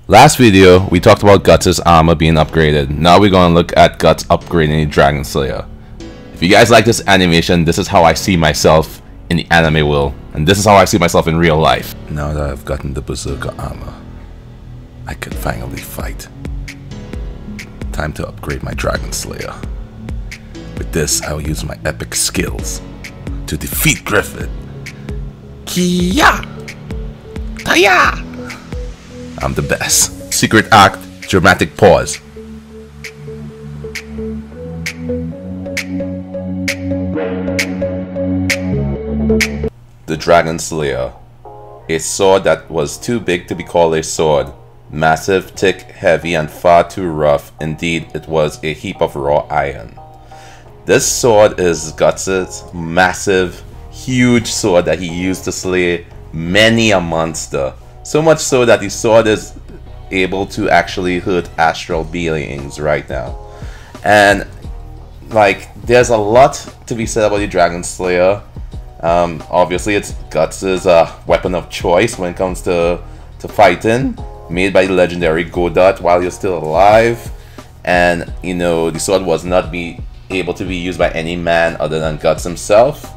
Last video, we talked about Guts' armor being upgraded. Now we're going to look at Guts upgrading the Dragon Slayer. If you guys like this animation, this is how I see myself in the anime world. And this is how I see myself in real life. Now that I've gotten the Berserker armor, I can finally fight. Time to upgrade my Dragon Slayer. With this, I'll use my epic skills to defeat Griffith. Kia! Taya! I'm the best. Secret act, dramatic pause. The Dragon Slayer. A sword that was too big to be called a sword. Massive, thick, heavy, and far too rough. Indeed, it was a heap of raw iron. This sword is Guts' massive, huge sword that he used to slay many a monster. So much so that the sword is able to actually hurt astral beings right now. And like, there's a lot to be said about the Dragon Slayer. Obviously it's Guts' weapon of choice when it comes to fighting, made by the legendary Godot while you're still alive. And you know, the sword was not able to be used by any man other than Guts himself.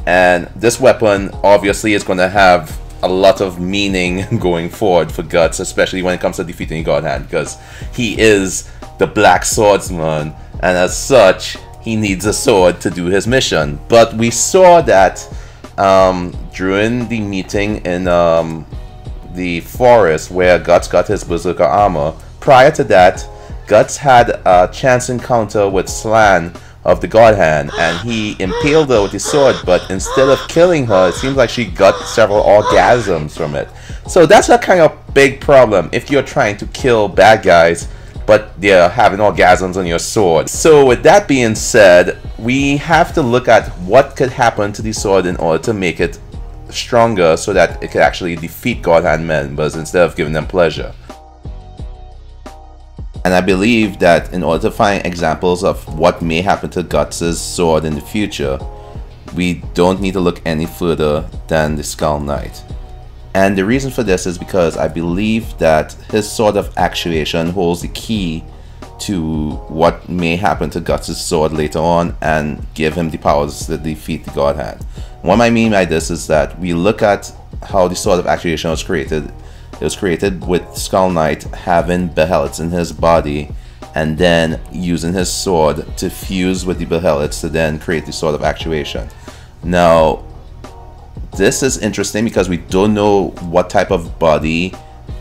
And this weapon obviously is going to have a lot of meaning going forward for Guts, especially when it comes to defeating God Hand, because he is the Black Swordsman, and as such, he needs a sword to do his mission. But we saw that during the meeting in the forest where Guts got his Berserker armor. Prior to that, Guts had a chance encounter with Slan of the God Hand, and he impaled her with his sword, but instead of killing her, it seems like she got several orgasms from it. So that's a kind of big problem if you're trying to kill bad guys, but they're having orgasms on your sword. So with that being said, we have to look at what could happen to the sword in order to make it stronger so that it could actually defeat God Hand members instead of giving them pleasure. And I believe that in order to find examples of what may happen to Guts' sword in the future, we don't need to look any further than the Skull Knight. And the reason for this is because I believe that his sword of actuation holds the key to what may happen to Guts' sword later on and give him the powers to defeat the God Hand. What I mean by this is that we look at how the sword of actuation was created. It was created with Skull Knight having Behelits in his body and then using his sword to fuse with the Behelits to then create the sword of actuation. Now, this is interesting because we don't know what type of body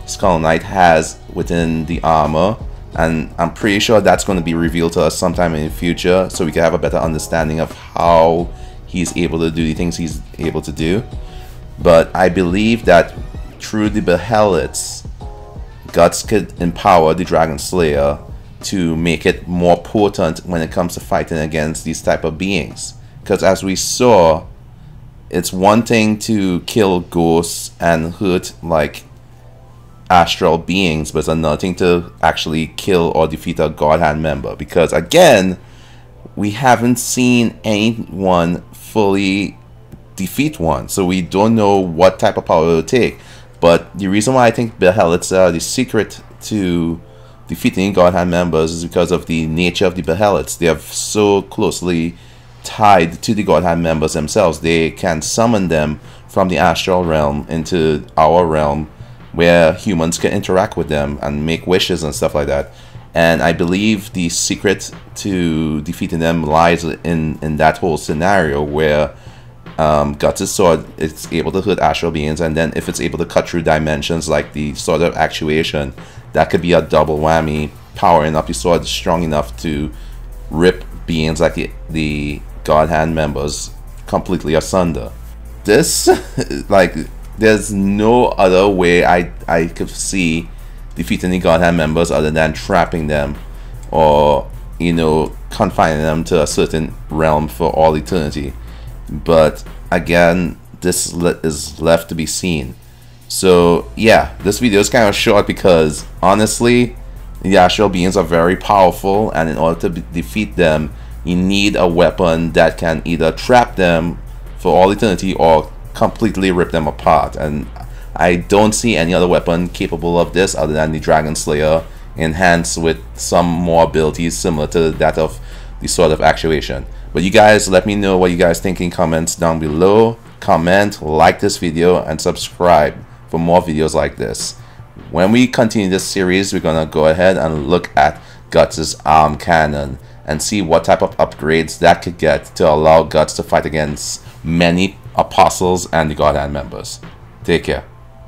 Skull Knight has within the armor, and I'm pretty sure that's going to be revealed to us sometime in the future so we can have a better understanding of how he's able to do the things he's able to do. But I believe that through the Behelits, Guts could empower the Dragon Slayer to make it more potent when it comes to fighting against these type of beings. Because as we saw, it's one thing to kill ghosts and hurt like astral beings, but it's another thing to actually kill or defeat a God Hand member. Because again, we haven't seen anyone fully defeat one, so we don't know what type of power it will take. But the reason why I think Behelits are the secret to defeating God Hand members is because of the nature of the Behelits. They are so closely tied to the God Hand members themselves. They can summon them from the astral realm into our realm where humans can interact with them and make wishes and stuff like that. And I believe the secret to defeating them lies in that whole scenario where Guts' sword is able to hurt astral beings, and then if it's able to cut through dimensions like the sword of actuation, that could be a double whammy, powering up the sword strong enough to rip beings like the God Hand members completely asunder. This, like, there's no other way I could see defeating the God Hand members other than trapping them or, you know, confining them to a certain realm for all eternity. But again, this is left to be seen. So yeah, this video is kind of short because honestly, the astral beings are very powerful, and in order to defeat them, you need a weapon that can either trap them for all eternity or completely rip them apart. And I don't see any other weapon capable of this other than the Dragon Slayer, enhanced with some more abilities similar to that of the Sword of Actuation. But you guys, let me know what you guys think in comments down below. Comment, like this video, and subscribe for more videos like this. When we continue this series, we're gonna go ahead and look at Guts' arm cannon and see what type of upgrades that could get to allow Guts to fight against many apostles and the God Hand members. Take care.